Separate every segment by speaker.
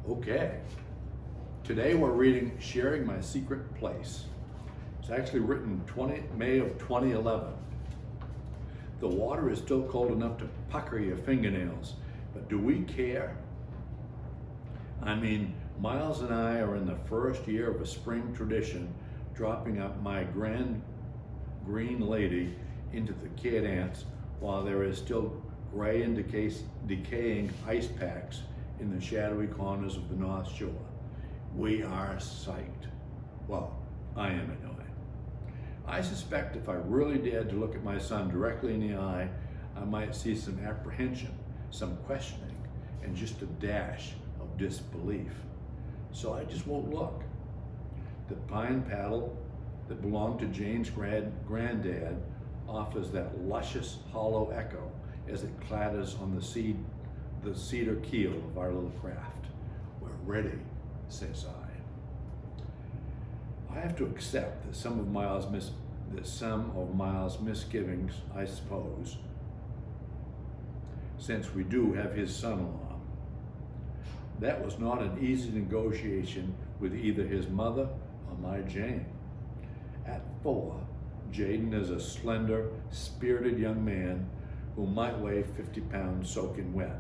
Speaker 1: Okay, today we're reading Sharing My Secret Place. It's actually written May of 2011. The water is still cold enough to pucker your fingernails, but do we care? I mean, Miles and I are in the first year of a spring tradition, dropping up my grand green lady into the kid ants while there is still gray and decaying ice packs in the shadowy corners of the North Shore. We are psyched. Well, I am anyway. I suspect if I really dared to look at my son directly in the eye, I might see some apprehension, some questioning, and just a dash of disbelief. So I just won't look. The pine paddle that belonged to Jane's granddad offers that luscious, hollow echo as it clatters on the cedar keel of our little craft. We're ready, says I have to accept that some of Miles' misgivings, I suppose, since we do have his son-in-law. That was not an easy negotiation with either his mother or my Jane. At 4, Jaden is a slender, spirited young man who might weigh 50 pounds soaking wet.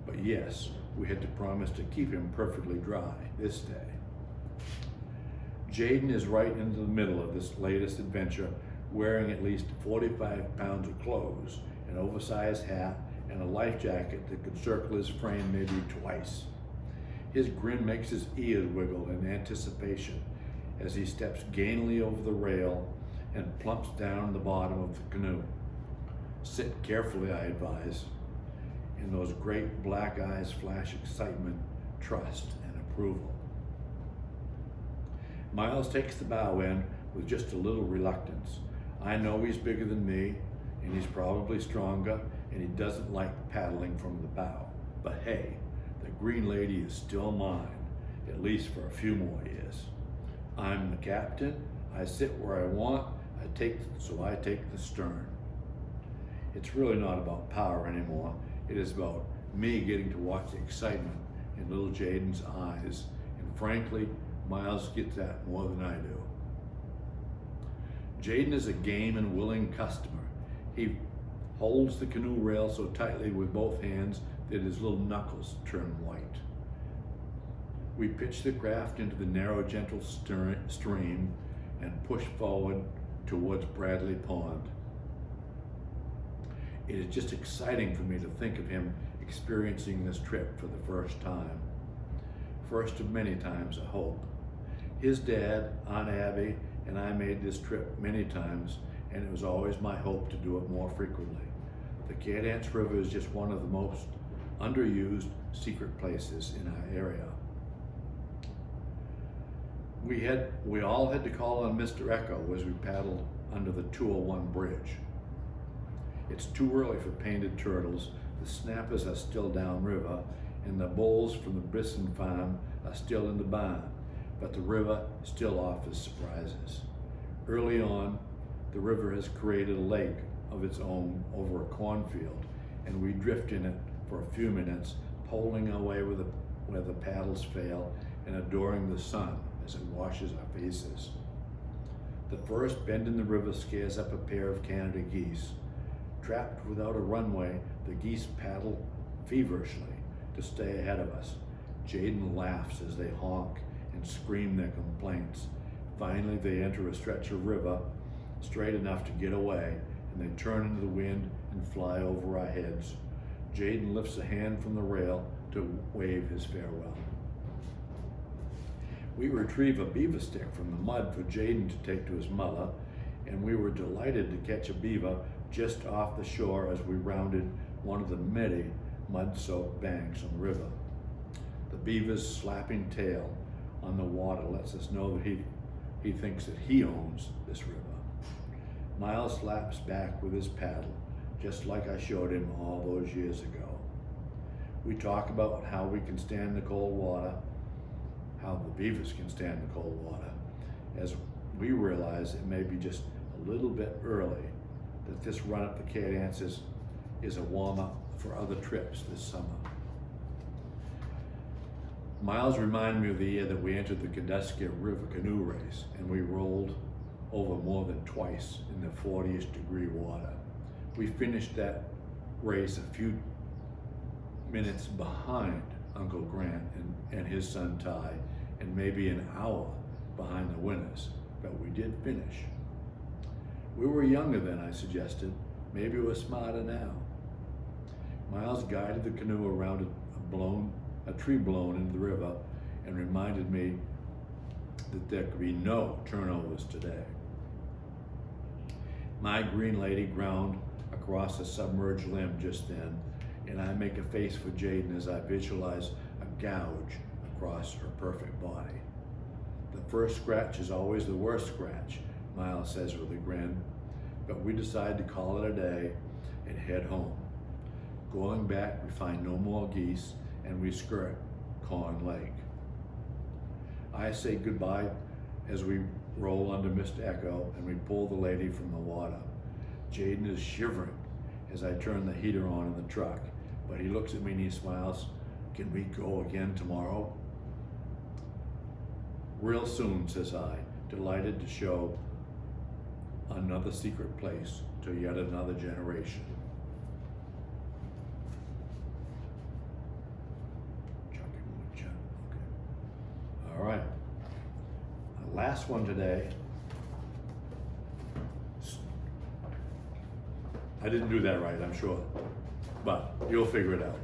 Speaker 1: But yes, we had to promise to keep him perfectly dry this day. Jaden is right into the middle of this latest adventure, wearing at least 45 pounds of clothes, an oversized hat, and a life jacket that could circle his frame maybe twice. His grin makes his ears wiggle in anticipation as he steps gainily over the rail and plumps down the bottom of the canoe. Sit carefully, I advise, and those great black eyes flash excitement, trust, and approval. Miles takes the bow end with just a little reluctance. I know he's bigger than me, and he's probably stronger, and he doesn't like paddling from the bow. But hey, the green lady is still mine, at least for a few more years. I'm the captain, I sit where I want, so I take the stern. It's really not about power anymore. It is about me getting to watch the excitement in little Jaden's eyes, and frankly, Miles gets that more than I do. Jaden is a game and willing customer. He holds the canoe rail so tightly with both hands that his little knuckles turn white. We pitch the craft into the narrow, gentle stream and push forward towards Bradley Pond. It is just exciting for me to think of him experiencing this trip for the first time. First of many times, I hope. His dad, Aunt Abby, and I made this trip many times, and it was always my hope to do it more frequently. The Cat Ants River is just one of the most underused secret places in our area. We all had to call on Mr. Echo as we paddled under the 201 bridge. It's too early for painted turtles, the snappers are still downriver, and the bulls from the Brisson farm are still in the barn, but the river still offers surprises. Early on, the river has created a lake of its own over a cornfield, and we drift in it for a few minutes, poling our way where the paddles fail and adoring the sun as it washes our faces. The first bend in the river scares up a pair of Canada geese. Trapped without a runway, the geese paddle feverishly to stay ahead of us. Jaden laughs as they honk and scream their complaints. Finally, they enter a stretch of river straight enough to get away, and they turn into the wind and fly over our heads. Jaden lifts a hand from the rail to wave his farewell. We retrieve a beaver stick from the mud for Jaden to take to his mother, and we were delighted to catch a beaver just off the shore as we rounded one of the many mud-soaked banks on the river. The beaver's slapping tail on the water lets us know that he thinks that he owns this river. Miles slaps back with his paddle, just like I showed him all those years ago. We talk about how we can stand the cold water, how the beavers can stand the cold water, as we realize it may be just a little bit early that this run up the Cat Ants is a warm-up for other trips this summer. Miles reminded me of the year that we entered the Canoe River Canoe Race, and we rolled over more than twice in the 40th degree water. We finished that race a few minutes behind Uncle Grant and his son Ty, and maybe an hour behind the winners, but we did finish. We were younger then, I suggested. Maybe we're smarter now. Miles guided the canoe around a tree blown into the river and reminded me that there could be no turnovers today. My green lady ground across a submerged limb just then, and I make a face for Jaden as I visualize a gouge across her perfect body. The first scratch is always the worst scratch, Miles says with a grin, but we decide to call it a day and head home. Going back, we find no more geese, and we skirt Corn Lake. I say goodbye as we roll under Mr. Echo and we pull the lady from the water. Jaden is shivering as I turn the heater on in the truck, but he looks at me and he smiles. Can we go again tomorrow? Real soon, says I, delighted to show another secret place to yet another generation. All right, our last one today. I didn't do that right, I'm sure, but you'll figure it out.